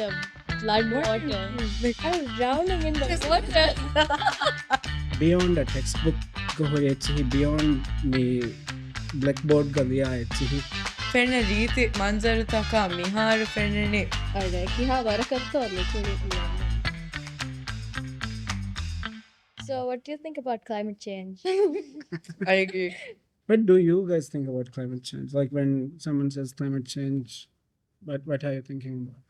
the flood What water. like I was drowning in the water. beyond a textbook gohoyechi beyond me blackboard galiyachi පෙන රීති මන්සරු තකා මිහාරු පෙනෙනේ Alright, kiha varakatto mikuni. So, what do you think about climate change? I agree. what do you guys think about climate change, like when someone says climate change, what are you thinking about?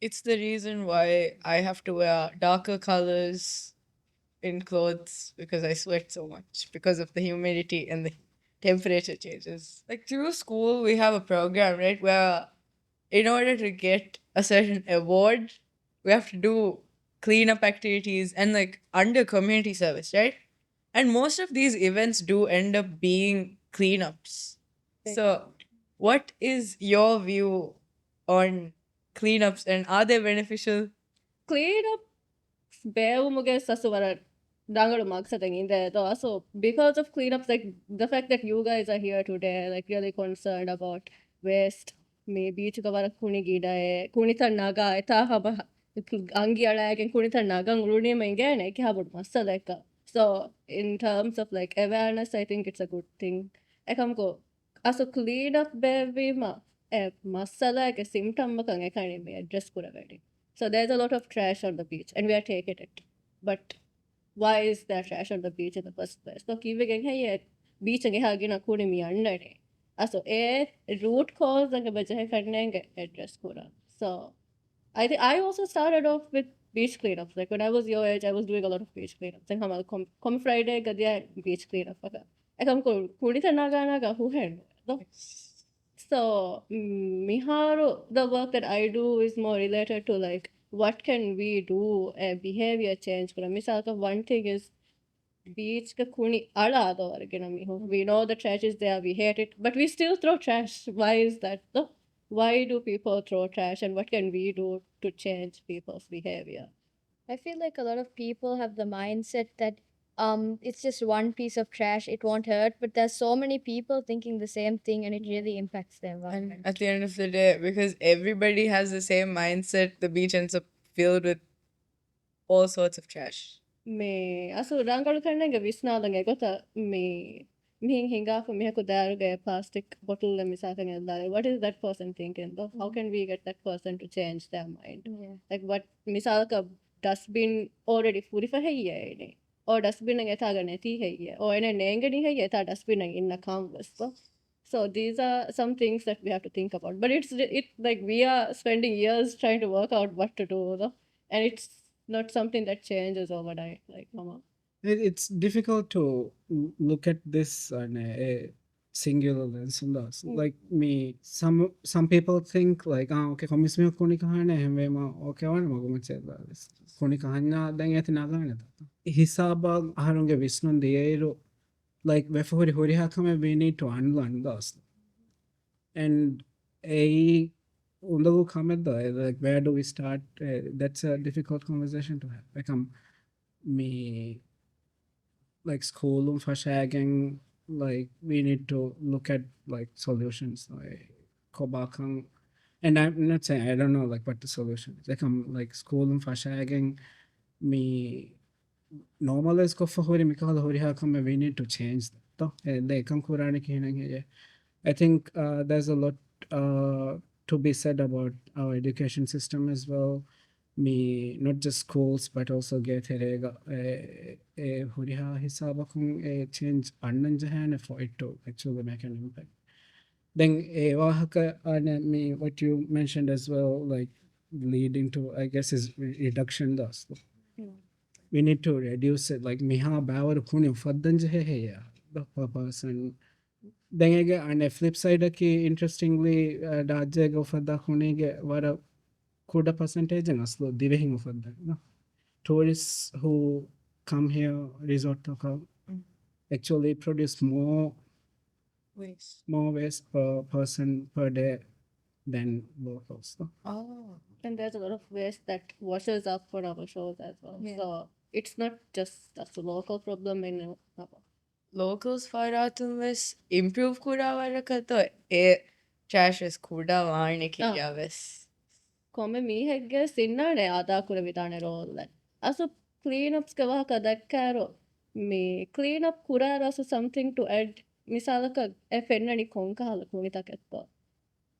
It's the reason why I have to wear darker colors in clothes because I sweat so much because of the humidity and the temperature changes. Like through school, we have a program, right, where in order to get a certain award, we have to do cleanup activities and like under community service, right? And most of these events do end up being cleanups. Right. So, what is your view on cleanups and are they beneficial? Clean up beumuge sasuvara dangalu maksateng in there. So because of cleanups, like the fact that you guys are here today, like really concerned about waste, maybe beach kavara kuni gidae kunita naga eta haba angi alagen kunita naga uruni mengene ki habud masaleka. So in terms of like awareness, I think it's a good thing. Ekamko aso clean up bevima masala ke symptom makang ekani me address kura wedi. So there's a lot of trash on the beach, and we are taking it. But why is there trash on the beach in the first place? So kivegen hey beach nge hagina kuni mi annane. Also root cause nge bajahe karnenge address kura. So I think I also started off with beach cleanups. Like when I was your age, I was doing a lot of beach cleanups. And come Friday gadia beach cleanup. I come kuni naga naga who hand. So, Miharu, the work that I do is more related to like what can we do a behavior change. Misalka one thing is beach ka kuni ala we know the trash is there, we hate it, but we still throw trash. Why is that? No? Why do people throw trash and what can we do to change people's behavior? I feel like a lot of people have the mindset that it's just one piece of trash, it won't hurt, but there's so many people thinking the same thing and it really impacts the And environment. at the end of the day, because everybody has the same mindset, the beach ends up filled with all sorts of trash. Me asu rangalu karnenge visnadange gota me mihin hinga for mihaku daruge plastic bottle le misakanga dare. What is that person thinking though? How can we get that person to change their mind? Yeah. Like what misalka dustbin already furi for heyye or dustbin nge taga neti heyye or ene nengani heyye ta dustbin nge inna canvas. So these are some things that we have to think about. But it like we are spending years trying to work out what to do though. And it's not something that changes overnight. Like, mama. It's difficult to look at this on a singular lens. Like me, some people think like, okay, komis me kuni kahane hemme ma okay wan magum chela kuni kahanya dan yati nagane ta hisaba aharunge visnun diero like wefori hori hakame we need to unlearn those and a undagu comment like where do we start, that's a difficult conversation to have. Like me like school fashagging, like we need to look at like solutions like kobakang, and I'm not saying I don't know like what the solution is. Like I'm like school fashagging me normalize ko hori mikal hori hakam we need to change that they come kurani kihinang. I think there's a lot to be said about our education system as well. Me not just schools but also get a huriha hisaba kung a change annan jahan for it to actually make an impact. Then a wahaka and me what you mentioned as well, like leading to I guess is reduction thus. We need to reduce it like miha bawar kuni faddan jahe ya the person. Then again, on a flip side, interestingly, Dajja go for the Hunige, what a quarter percentage and slow diving for that. No? Tourists who come here, resort to come, actually produce more waste per person per day than locals. No? Oh. And there's a lot of waste that washes up for our shows as well. Yeah. So it's not just a local problem in Locals faratunves improve kura varakato e trash is kuda varniki yaves. Komme mihegge sinnane ada kura vidane rolle. Also cleanups ke wahaka dakkaro me cleanup kurara also something to add. Misalaka e fennani konkahala kunitaketto.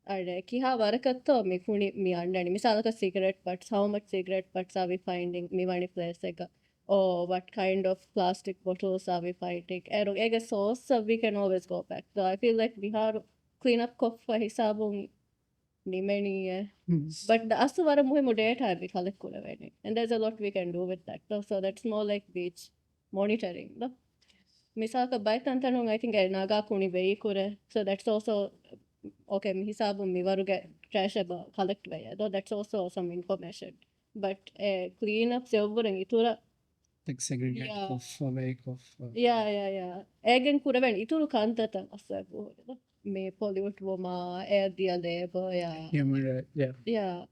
Are kiha varakatto me kuni me andani. Misalaka cigarette butts. How much cigarette butts are we finding? Me mani place eka. Or what kind of plastic bottles are we finding? Ero ega source we can always go back. So I feel like we have cleanup koffa hisabun nimeni. But the asuvara muhimu data we collect kuraveni. And there's a lot we can do with that. So that's more like beach monitoring. No? Misaka baitantanung I think naga kuni vei kure. So that's also okay, mihisabu mivaruge trash collect veya. Though that's also some information. But clean up sevvuren itura like segregate Yeah. koffa way koffa. yeah. Egen kuraven ituru kantatan asabu. Me pollute woma air dia labor yeah. Human yeah. Yeah.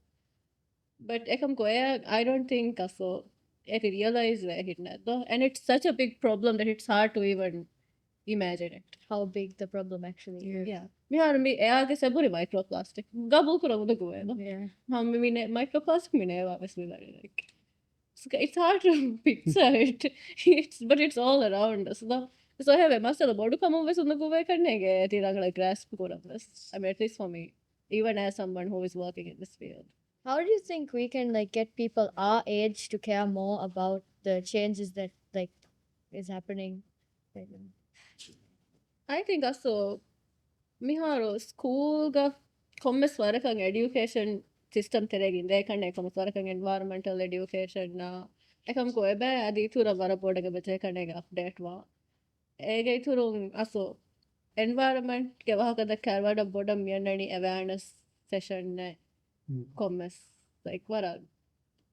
But ekam koya I don't think so. If you realize where it though, and it's such a big problem that it's hard to even imagine it. How big the problem actually is. Yeah. Me har me aage saburi microplastic. Gabu kura muda goya no. Yeah. Ham me microplastic me neva vesli like. It's hard to picture it. But it's all around us. So I have a master board come over on the go back and I grasp this. I mean, at least for me, even as someone who is working in this field. How do you think we can like get people our age to care more about the changes that like is happening? I think also Miharo school ga commerce warakang education system teregin they can commerce warakang environmental education na ekam ko ebe adi thura vara board ga beche kanega update wa ege thurung aso environment ke wahaka da karwada board miyanani awareness session ne commerce like what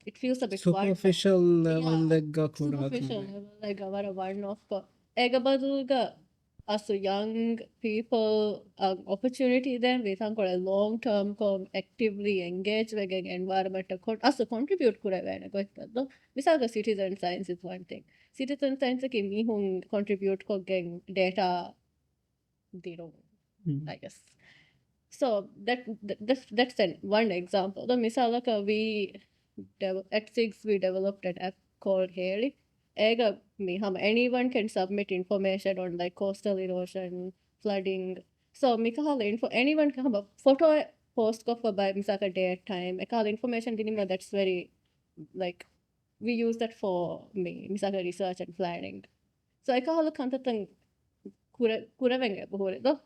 it feels a bit Superficial level Yeah. leg superficial level like vara one off ega baduga as young people opportunity then we think a long term actively engage with environment as contribute kura vena goittaddo misalga citizen science is one thing citizen science ki mi hun contribute kogen data diro I guess so that's one example the misalaka we at 6 we developed an app called Haley. Anyone can submit information on like coastal erosion, flooding. So anyone can have a photo post for by misaka day time. Information dinima that's very like we use that for me misaka research and planning. So I call the content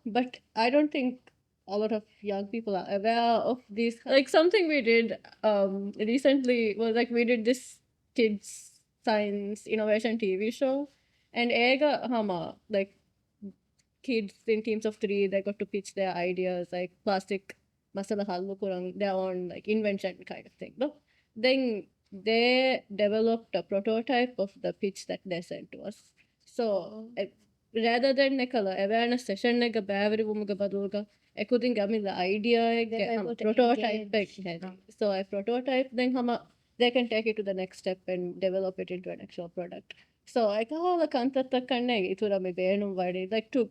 but I don't think a lot of young people are aware of this. Like something we did recently was like we did this kids science innovation TV show, and ega hama like kids in teams of 3 they got to pitch their ideas like plastic masala hallu kurang their own like invention kind of thing. No? Then they developed a prototype of the pitch that they sent to us. So rather than nekala awareness session nega baveri wumuga baduga I couldn't give me the idea They're able to prototype engage. so I prototype then they can take it to the next step and develop it into an actual product. So I call the concept like to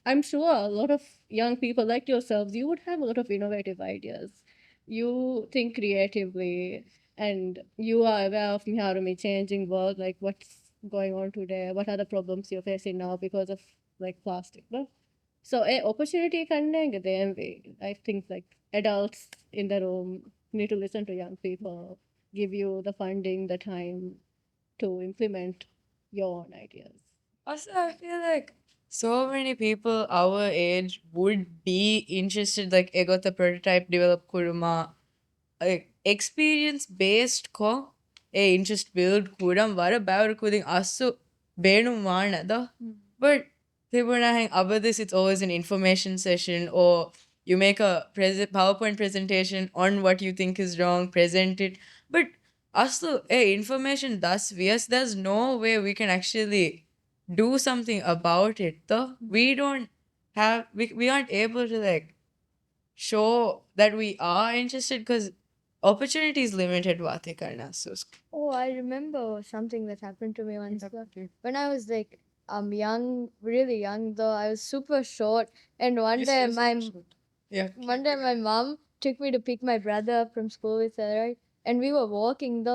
I'm sure a lot of young people like yourselves, you would have a lot of innovative ideas. You think creatively and you are aware of Miharumi changing world, like what's going on today, what are the problems you're facing now because of like plastic. No? So opportunity I think like adults in the room need to listen to young people, give you the funding, the time to implement your own ideas. Also, I feel like so many people our age would be interested, like, I got the prototype develop kuruma, like, experience based ko, interest build kuram, vara bavar kuding asu benu mana, but they were not hang about this, it's always an information session, or you make a PowerPoint presentation on what you think is wrong, present it, but also, information thus, yes, there's no way we can actually do something about it though. We don't have we aren't able to like show that we are interested because opportunity is limited vate karna. So Oh, I remember something that happened to me once. When I was like young, really young though, I was super short, and one day my mom took me to pick my brother up from school with her, right? And we were walking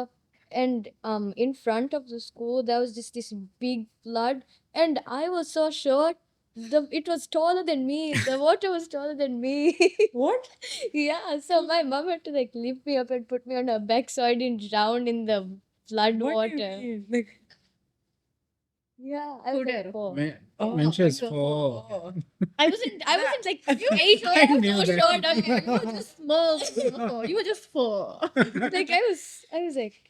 and in front of the school there was just this big flood, and I was so short. It was taller than me. The water was taller than me. What? Yeah, so my mom had to like lift me up and put me on her back so I didn't drown in the flood What do you water. mean? Like, Yeah, I Who was like did? 4. When she was Oh, 4. oh. I wasn't like You 8 or I so knew that. short. Okay. You were just small. No, you were just 4. Like I was like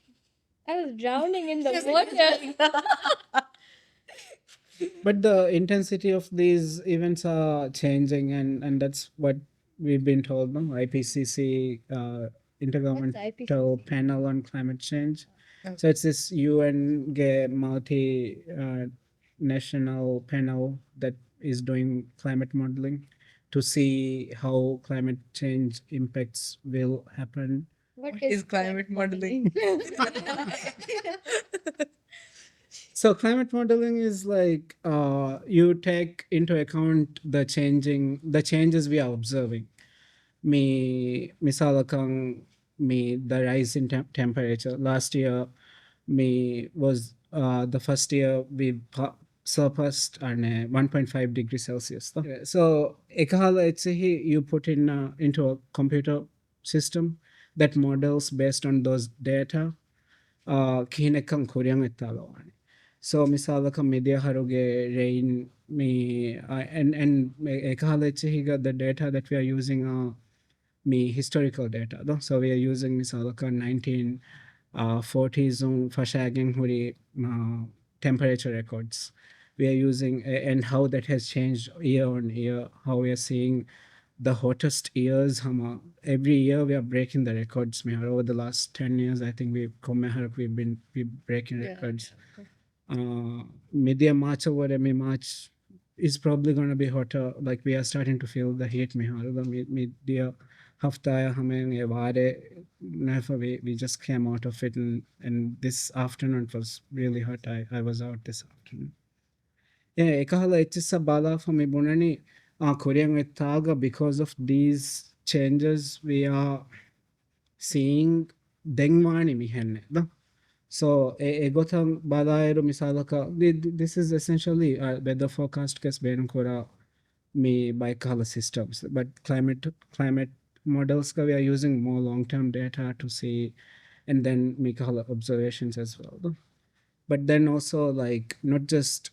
I was drowning in the water. But the intensity of these events are changing, and that's what we've been told. No, IPCC, Intergovernmental IPCC? Panel on Climate Change. Oh. So it's this UN multi national panel that is doing climate modeling to see how climate change impacts will happen. What is climate modeling? So climate modeling is like you take into account the changes we are observing. Misalakang the rise in temperature. Last year, was the first year we surpassed 1.5 degrees Celsius. So ekahala etsehi you put in into a computer system that models based on those data. Kihinekang kuryang ittalawane. So misalaka media haruge rain and ekahala etsehiga the data that we are using are historical data. So we are using misalaka 1940s fashaging huri temperature records. We are using and how that has changed year on year. How we are seeing the hottest years. Every year we are breaking the records. Over the last 10 years, I think we've been breaking records. Media March over March is probably going to be hotter. Like we are starting to feel the heat. Media hafta we just came out of it, and this afternoon it was really hot. I was out this afternoon. Yeah, ekahala etissa bala for me bunani Korean etaga because of these changes we are seeing dengmani mihenne. So egotham balaero misalaka this is essentially weather forecast case benkora me by color systems, but climate models we are using more long-term data to see, and then make color observations as well. But then also like not just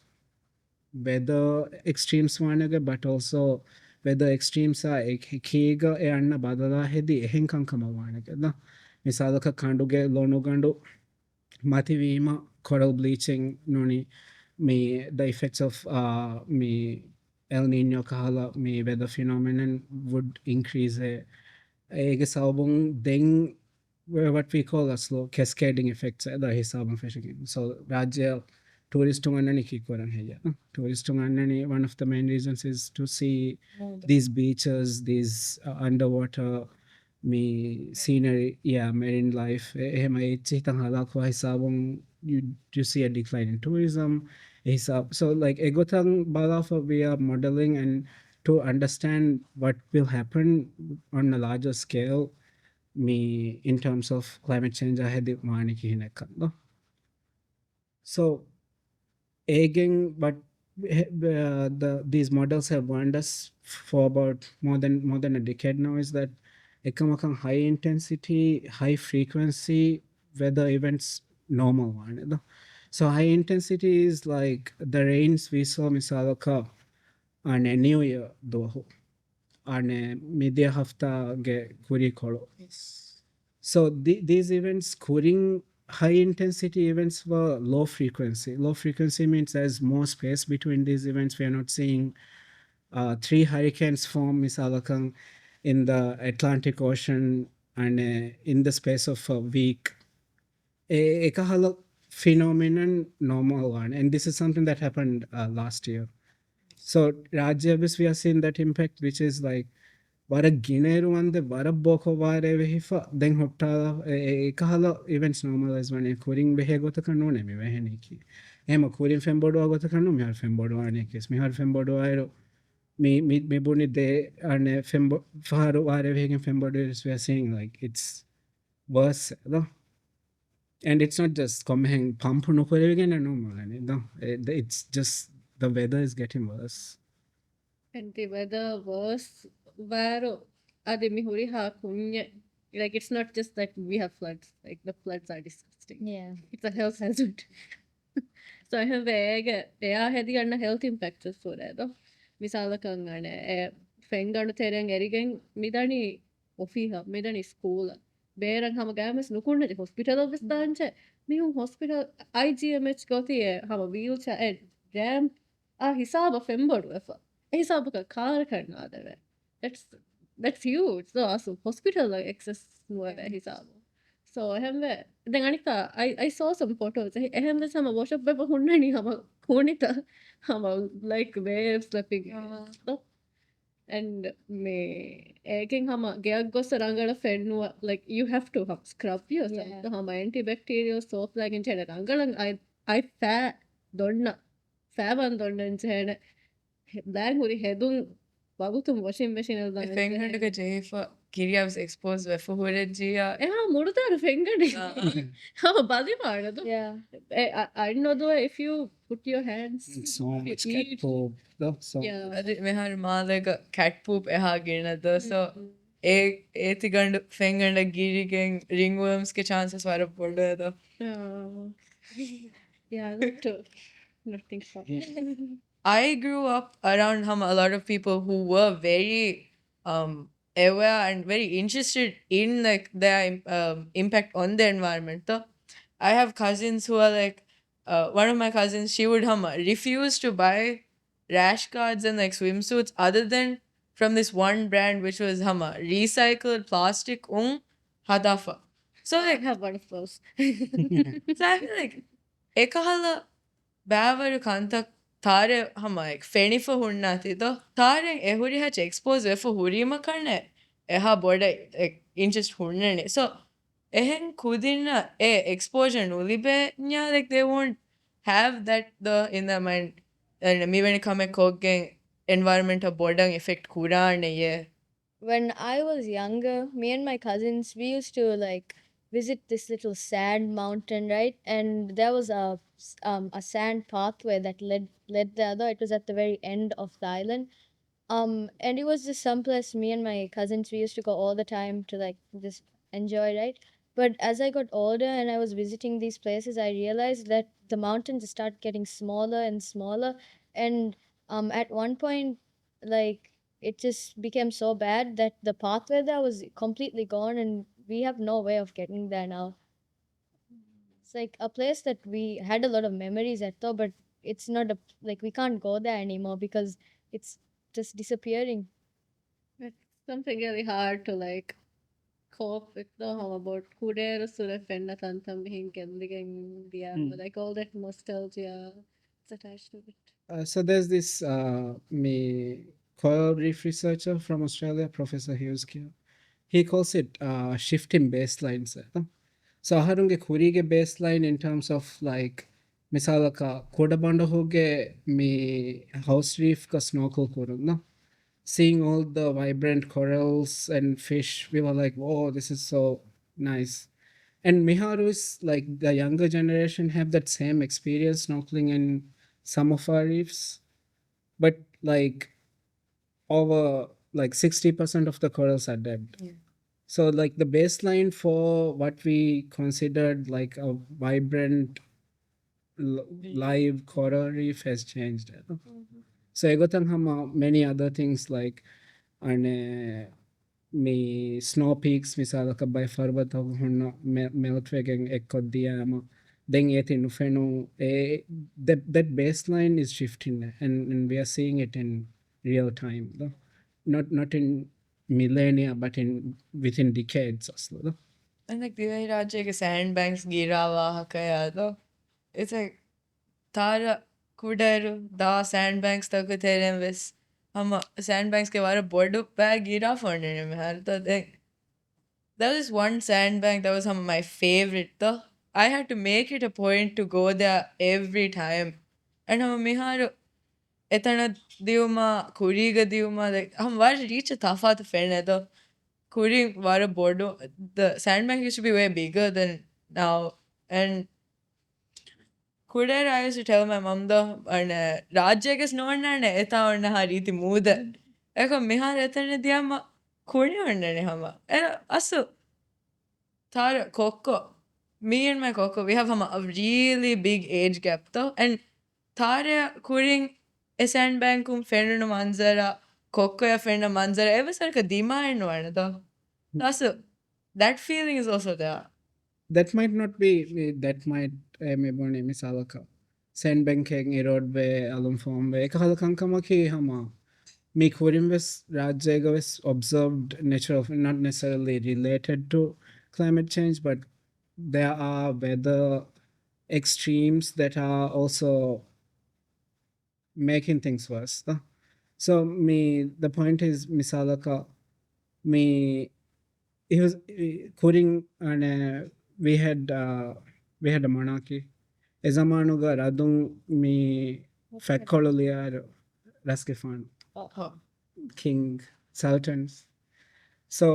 weather extremes wanaga, but also weather extremes are ekega anna badala hedi ehenkankama wanaga. Misalaka kanduge lonugandu mativima coral bleaching noni me the effects of me El Nino kahala me weather phenomenon would increase then what we call a slow cascading effects the hisabam fishing. So Rajya tourist tourist one of the main reasons is to see these beaches, these underwater me scenery, marine life. You see a decline in tourism. So like egotang balafa we are modeling and to understand what will happen on a larger scale me in terms of climate change so again, but these models have warned us for about more than a decade now is that ekamakang high intensity, high frequency weather events normal one. So high intensity is like the rains we saw misalaka on a new year doho on a media hafta ge kuri koro. So these events kuring high intensity events were low frequency. Low frequency means there's more space between these events. We are not seeing 3 hurricanes form misalakang in the Atlantic Ocean and in the space of a week. Ekahala phenomenon normal one, and this is something that happened last year. So Rajyabis we are seeing that impact, which is like vara gineru ande vara boko vare vehifa then hotta ekahala events normalize when kuring behe gotaka no ne me veheni ki ema kuring fembodo gotaka no me har fembodo ane kes me har fembodo aero me boni de and fembo faru ware vegan fembodes we are saying like it's worse no, and it's not just coming pump no again no man no, it's just the weather is getting worse. And the weather was where adi mihuri ha kunya, like it's not just that we have floods, like the floods are disgusting. Yeah. It's a health hazard. So I have එයා හැදි ගන්න health impacts සොරේද මිසාලකන් ගන්න ෆෙන්ගණු තෙරෙන් එරිගෙන් මිදනි ඔෆීහ මිදනි school බේරන් හම ගෑමස් නුකුන්නට hospital ඔබස් දාංච මිහුම් hospital IGMH ගොතිය හම wheelchair jam හිසාබ ෆෙම්බඩු එෆ හිසාබක කාර කරනාදව that's huge so also hospital access nueve hisabo so ehembe then anika I saw some photos ehembe sama worship be hunnani hama konita hama like waves slapping stuff and me ekin hama geyak gossa rangala fennuwa like you have to scrub yourself Yeah. the hama antibacterial soap like in chena rangalan I fa donna faban donnan chena දැන් හෙදුම් වගුතුම් washing machine එක දාන්න ෆෙන්ගඩක ජේෆ කිරියාවස් expose වෙෆ හොරජියා එහා මුරුතර ෆෙන්ගඩ හම බලිමානද Yeah. I don't know though if you put your hands So much you cat eat, poop though, so yeah මෙහර Malaka කැට්පූප් එහා ගෙනද සෝ ඒති ගඩ ෆෙන්ගඩ ගිරිගෙන් රිංවම්ස්ගේ chances වර පොඩද yeah not to not think so I grew up around a lot of people who were very aware and very interested in like their impact on the environment. So I have cousins who are like one of my cousins, she would refuse to buy rash guards and like swimsuits other than from this one brand which was recycled plastic hadafa. So I like have one of those so I feel like ekahala බෑවරු කන්තක් තාර හමයික් ෆෙනිෆ හුන්නාතිද තාරෙන් එහුරි හැච expose වෙෆ හුරීම කරන එහා බොඩ ඉන්චස් හුන්නනේ so එහෙන් කුදින්න ඒ exposure නුලිබේ ඥා like they won't have that the in their mind මිවෙනි කමෙක් කෝක්ගෙන් environment බොඩන් effect කුරානේ yeah. When I was younger, me and my cousins, we used to like visit this little sand mountain, right? And there was a sand pathway that led there. Though it was at the very end of the island. And it was just some place me and my cousins we used to go all the time to like just enjoy, right? But as I got older and I was visiting these places, I realized that the mountains start getting smaller and smaller. And at one point, like it just became so bad that the pathway there was completely gone and we have no way of getting there now. It's like a place that we had a lot of memories at though, but it's not like we can't go there anymore because it's just disappearing. it's something really hard to like cope with the home about kudera sura fenna tantam being kendigen yeah like all that nostalgia it's attached to it so there's this me coral reef researcher from Australia, Professor Hughes Kier. He calls it shifting baselines. So aharunge kurige baseline in terms of like misalaka kodabanda hoge me house reef ka snorkel kurunna, seeing all the vibrant corals and fish, we were like, oh, this is so nice. And Miharu is like the younger generation have that same experience snorkeling in some of our reefs, but like over like 60% of the corals are dead. Yeah. So like the baseline for what we considered like a vibrant live coral reef has changed. So egotan hama many other things like me snow peaks misalaka by farbata hunna meltwegen ekkodiyama then yet in Ufeno, that baseline is shifting and we are seeing it in real time though. Not in millennia but in within decades or so though. And like Divai Rajya sandbanks girawa hakaya though. It's like Tara Kudaru da sandbanks tak therem ves sandbanks ke vara board bag gira for me har to there was one sandbank that was some of my favorite though. I had to make it a point to go there every time. And mihar etana diuma kuriga diuma like var reach a tafat ferne the kuring var a bordo the sandbank used to be way bigger than now and Kuder I used to tell my mom though and Rajyagas no na eta on ha riti muda eko mihar etana diama kuri on hama and asu Tara Coco me and my Coco we have a really big age gap though and Tara kuring a sandbank fenna manzara Coco ya fenna manzara ever sarka dima and one though asu that feeling is also there that might not be that might me bone misalaka sandbank එකෙන් erode ve alum form ve ekahalakankamaki hama me kurim ves rajyaga ves observed nature of not necessarily related to climate change but there are weather extremes that are also making things worse so me the point is misalaka me it was kuring and we had a monarchy e zamanuga radun me fakkololiyaru raskefan oh. king sultans so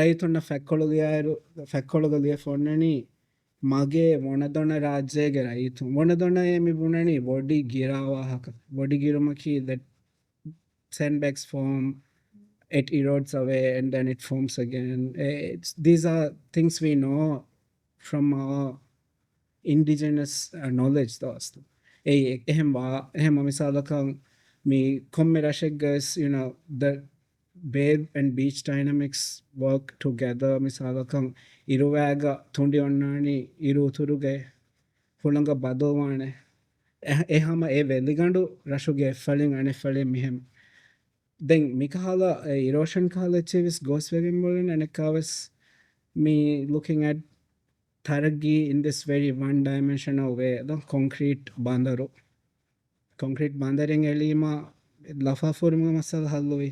raytunna fakkologaliya fonnani mage monadona rajyege raytu monadona emi bunani body girawahaka body girumaki that sandbags form it erodes away and then it forms again these are things we know from our indigenous knowledge though එහෙම මිසාලකම් me komme rasheggas you know the wave and beach dynamics work together misalakam iruwaga thundi onnani iru turuge fulanga badovane ehama e veligandu rashuge falling ane falling mihem then mikahala erosion kala chevis goes very more and ekavas me looking at Taragi in this very one-dimensional way the concrete bandaring elima lafa forma masal hallowi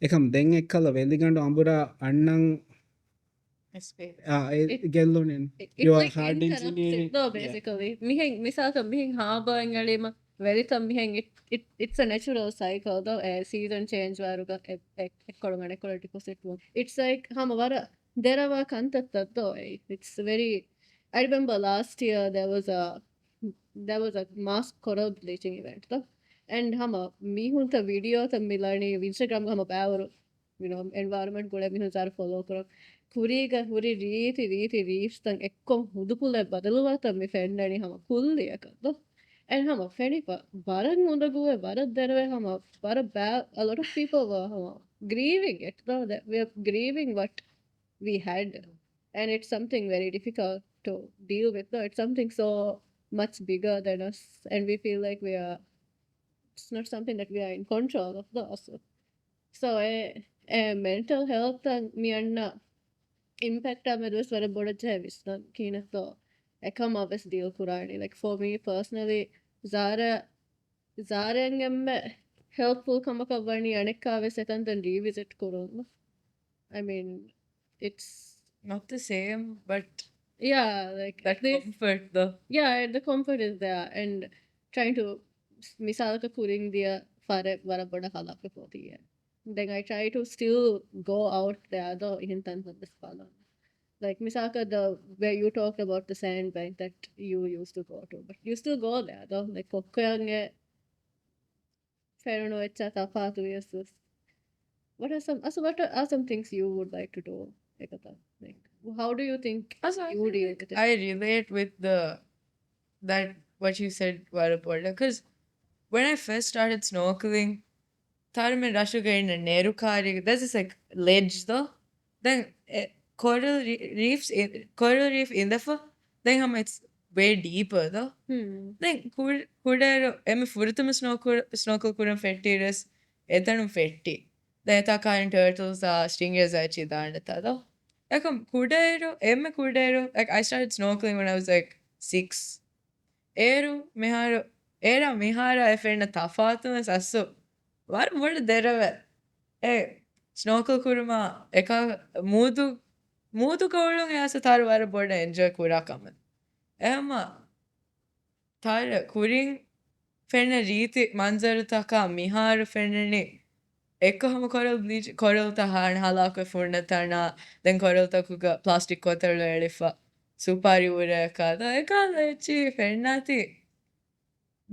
ekam den ekkala veligandu ambura annan gellonen It's you are like hard interrupted engineering though basically miheng misaka miheng harbor ngalima very tam miheng it's a natural cycle though a season change varuga ekkolungane ekkolati kosettu it's like hama vara derawa kantatta though it's very I remember last year there was a mass coral bleaching event though and hama mihunta video ta milani Instagram hama bavaru you know environment gole mihun sar follow karo kuriga huri ರೀತಿ reefs tan ekkom hudupule badaluwata me fennani hama kulliyaka though and hama fenipa baran mundaguwe barad derwe hama bara a lot of people were hama grieving it though that we are grieving what we had and it's something very difficult to deal with though it's something so much bigger than us and we feel like it's not something that we are in control of though so mental health mi anna impact medus vara boda javisna kina to ekam aves deal kurani like for me personally zarengemme helpful kamaka vani anekka aves etandan revisit kurun I mean it's not the same but yeah like that comfort though yeah the comfort is there and trying to misalaka kuring dia fare vara boda halapke poti then I try to still go out there though in terms of this pala like Misaka, where you talked about the sandbank that you used to go to, but you still go there though. Like Kokoyange, Ferno, etc. What are some things you would like to do, Ekata? Like, how do you think you deal with it? I relate with that what you said Varapoda because when I first started snorkeling, Tharman Rashuga in a Nerukari, there's this like ledge though. Then coral reef in the then it's way deeper though. Then could I furtum snorkel couldn't fettiris ethanum fetti. The etakan turtles stingers though. Like kudero like I started snorkeling when I was like 6. Era mihara I found a tafatumas asu. What there snorkel kuruma eka Mudu kawulung asa tar vara boda enjoy kura kaman. Ema tar kuring ෆෙන්න රීති මන්සරතකා මිහාරු ෆෙන්නනේ එකහම coral bleach කොරල්ත හාන හලාක ෆුර්ණතනා දැන් කොරල්තකුග ප්ලාස්ටික් කොතරල එලිෆා සුපාරි උරයකාද එකල එච්චි ෆෙන්නාති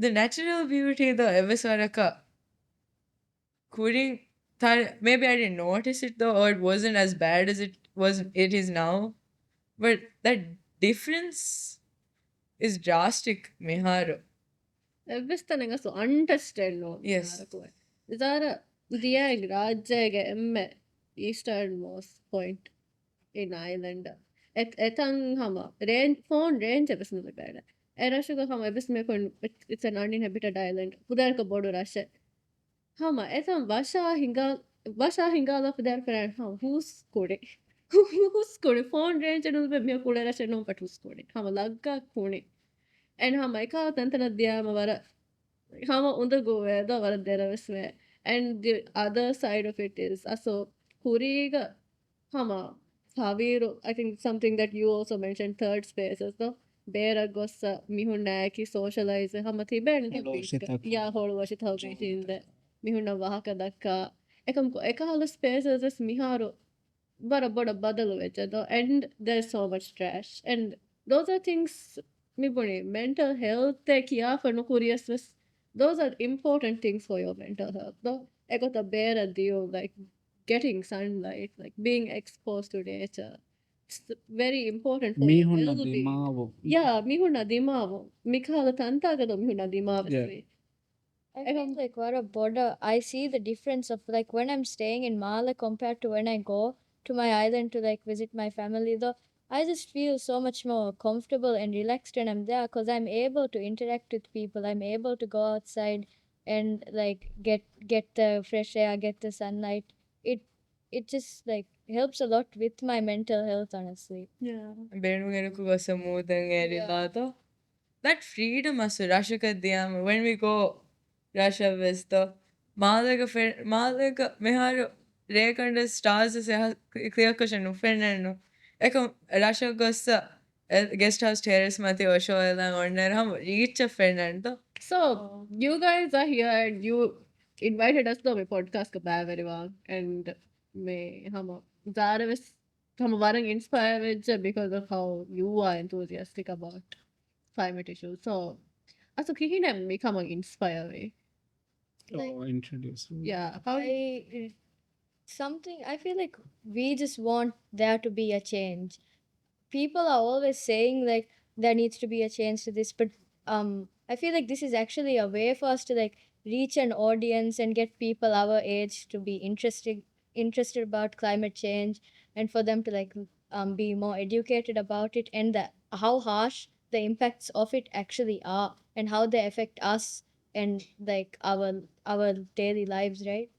the natural beauty though evisaraka couldn't maybe I didn't notice it though or it wasn't as bad as it is now but that difference is drastic miharo ಎವ್ವಿಸ್ತನಂಗ ಸೊ ಅಂಡರ್ಸ್ಟ್ಯಾಂಡ್ ನೋ Yes. ಇದಾರ ದಿಯಾಗ್ ರಾಜ್ಯಗೆ ಎಮ್ಮೆ eastern most point in island ಎತಂಗ್ ಹಮ range phone range ಎಬ್ಬಿಸ್ನು ಬೇಡ ಎರಶುಗ ಹಮ ಎಬ್ಬಿಸ್ ಮೇಕೊಂಡು ಇಟ್ಸ್ ಅನ್ ಅನ್ಇನ್ಹ್ಯಾಬಿಟೆಡ್ ಐಲ್ಯಾಂಡ್ ಪುದರ್ಕ ಬೋಡು ರಶೆ ಹಮ ಎತಂ ವಶಾ ಹಿಂಗಾಲ ಪುದರ್ ಫೆರನ್ ಹಮ ಹೂಸ್ ಕೊಡೆ ಹೂಸ್ ಕೊಡೆ ಫೋನ್ ರೇಂಜ್ ನು ಬೆ ಮೆ ಕೊಡೆ ರಶೆ ನೋ ಪಟ್ ಹೂಸ್ ಕೊಡೆ ಹಮ ಲಗ್ಗ ಕೊಣೆ and hama eka tantana diyama wara hama unda goveda wara deravesme and the other side of it is aso kuriga hama haviru I think something that you also mentioned third spaces no bera gossa mihunna ki socialize hama tiben ya holu washi thawbe mihunna wahaka dakka eka hala spaces is miharu bara boda badalu vechado and there's so much trash and those are things mibone mental health kiya for no curious those are important things for your mental health though I got a bear at you like getting sunlight like being exposed to nature it's very important for your මීහුන්න well-being. දිමාව Yeah mihuna dimavu mikhala tantagado mihuna dimavu Yeah. I feel like what a border. I see the difference of like when I'm staying in Mala compared to when I go to my island to like visit my family. Though I just feel so much more comfortable and relaxed when I'm there because I'm able to interact with people. I'm able to go outside and like get the fresh air, get the sunlight. It just like helps a lot with my mental health, honestly. yeah benugeruku gosa moodan erilada that freedom asu rashika diyam when we go Russia was the malaga meharo rekanda stars se clear question ufennu eko Russia gosa guest house terrace mate osho ela onner ham reach a friend so you guys are here and you invited us to my podcast ka very well and me hama zaravis hama warang inspired because of how you are enthusiastic about climate issues so also kihina me come inspire me introduce yeah how I feel like we just want there to be a change. People are always saying like there needs to be a change to this, but I feel like this is actually a way for us to like reach an audience and get people our age to be interested about climate change and for them to like be more educated about it and how harsh the impacts of it actually are and how they affect us and like our daily lives, right?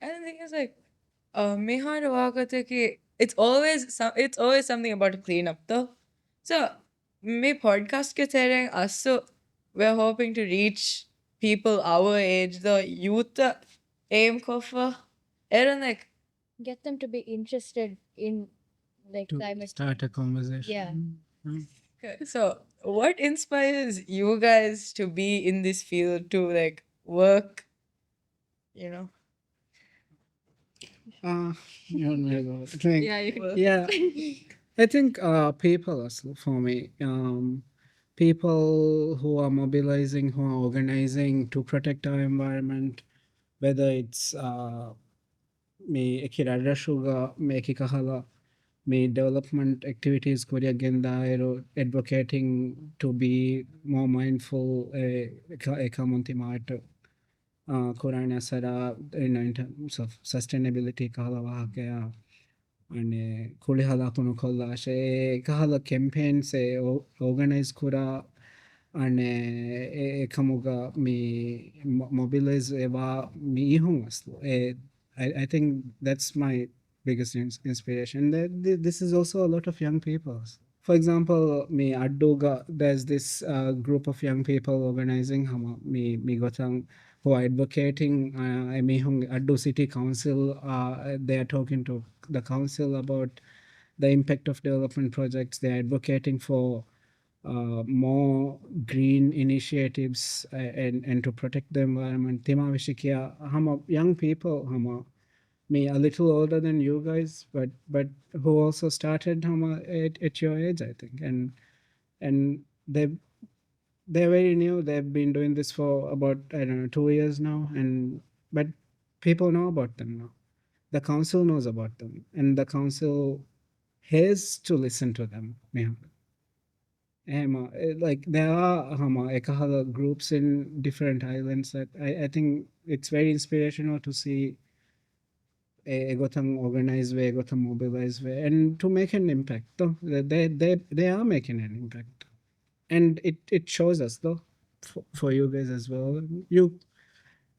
and the thing is like meharo wagateki it's always something about cleanup though so me podcast ke tereng asu we're hoping to reach people our age the youth aim kofa and like Get them to be interested in like to climate start a conversation Yeah. okay, so what inspires you guys to be in this field to like work you know you want me to go? I think- yeah you can yeah I think people also for me people who are mobilizing who are organizing to protect our environment whether it's me ekirarashuga me ekikahala me development activities kuri agenda advocating to be more mindful ekamonti mart Kurana Sara in terms of sustainability kahala wahakaya and kuli hala kuno kolla she kahala campaigns organize kura and ekamuga me mobilize eva me hum I think that's my biggest inspiration. This is also a lot of young people. For example, me Addoga, there's this group of young people organizing me gotang who are advocating. I mean, Addo City Council. They are talking to the council about the impact of development projects. They are advocating for more green initiatives and to protect the environment. Tema Vishikia, hama young people, hama me a little older than you guys, but who also started hama at your age, I think, and they're very new. They've been doing this for about I don't know 2 years now, and but people know about them now. The council knows about them, and the council has to listen to them. Yeah. Like there are Ekahara groups in different islands that I think it's very inspirational to see a gotham organized way, gotham mobilized way, and to make an impact. Though they are making an impact, and it shows us though for you guys as well. You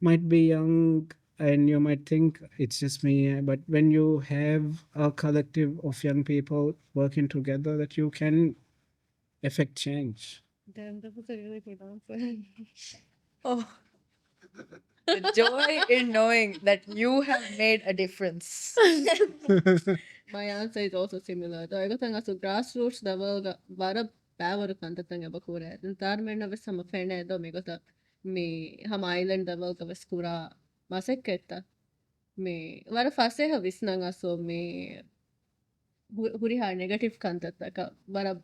might be young and you might think it's just me, but when you have a collective of young people working together, that you can affect change. Damn, that was a really good answer. Oh, the joy in knowing that you have made a difference. My answer is also similar. The I think as a grassroots level, vara power kantatanga bakura. The tarmen of some fene do me gota me ham island level ka skura maseketa. Me vara fase ha visnanga so me huri ha negative kantataka vara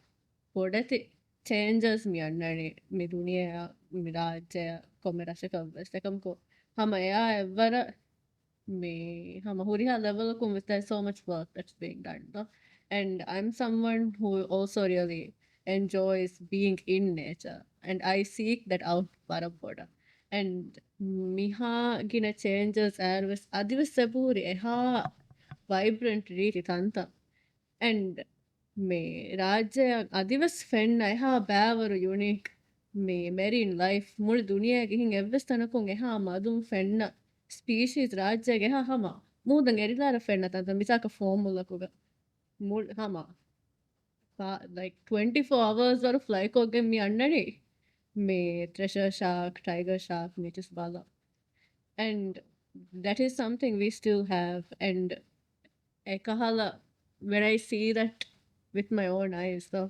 bodati changes me annani me duniya me rajya komme rashaka vestakam ko hama ya vara me hama huriha level kum with there's so much work that's being done no? And I'm someone who also really enjoys being in nature and I seek that out paraboda and miha gina changes was adivis saburi eha vibrant riti tanta and me rajya adivis fen eha bavaru unique me marine life mul duniya gihin evves tanakun eha madum fenna species ರಾಜ್ಯಗೆ ಹಮ ಮೂದಂಗೆ ಎರಿದಾರ ಫೆಣ್ಣ ತಂತ ಮಿಸಾಕ ಫಾರ್ಮುಲಕುಗ ಮೂಲ್ ಹಮ like 24 hours ವರ ಫ್ಲೈಕ್ ಹೋಗಿ ಮೀ ಅಣ್ಣನಿ ಮೇ treasure shark tiger shark me just bala and that is something we still have and ekahala when I see that with my own eyes so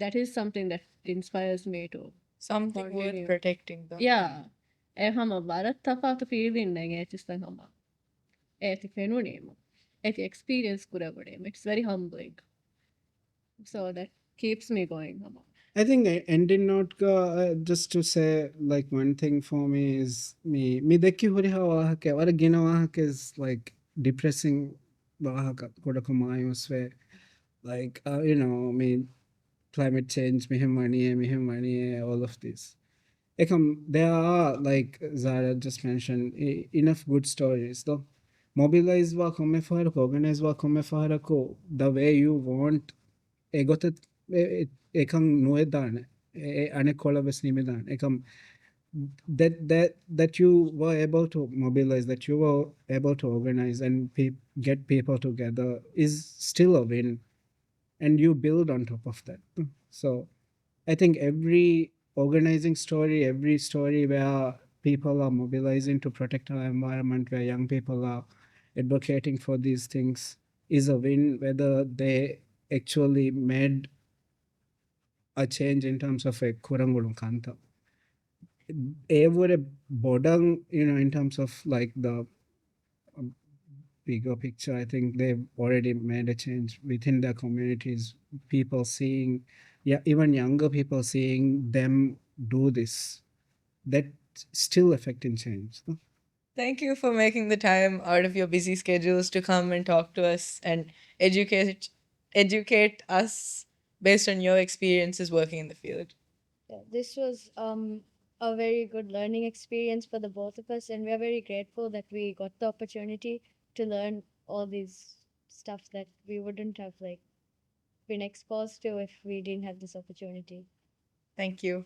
that is something that inspires me to Something worth continue. protecting, though. Yeah. Hama barat tafaatu feeling nage chistan hama. Eti fenunema. Eti experience kurabadem. It's very humbling. So that keeps me going hama. I think ending note ka just to say like one thing for me is me dekki huri ha wahake wara gina wahake is like depressing wahaka kodaka mayus where like you know me climate change mihimani all of this. There are like Zara just mentioned enough good stories though. Mobilize wa komme fahara ko organize wa komme fahara ko the way you want egotat ekam nuedane ane kolabes nimedan ekam that you were able to mobilize, that you were able to organize and get people together is still a win, and you build on top of that. So I think every organizing story, every story where people are mobilizing to protect our environment, where young people are advocating for these things, is a win, whether they actually made a change in terms of a kurangulum kanta. Every bodang, in terms of like the bigger picture, I think they've already made a change within their communities. People seeing, even younger people seeing them do this, that still affecting change. No? Thank you for making the time out of your busy schedules to come and talk to us and educate us based on your experiences working in the field. Yeah, this was a very good learning experience for the both of us, and we are very grateful that we got the opportunity to learn all these stuff that we wouldn't have like been exposed to if we didn't have this opportunity. Thank you.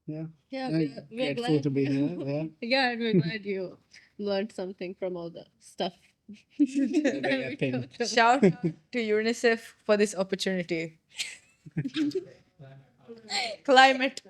Yeah. Yeah, we're Grateful glad to be here. Yeah. yeah, and we're glad you learned something from all the stuff. Very happy. Shout out to UNICEF for this opportunity. Climate.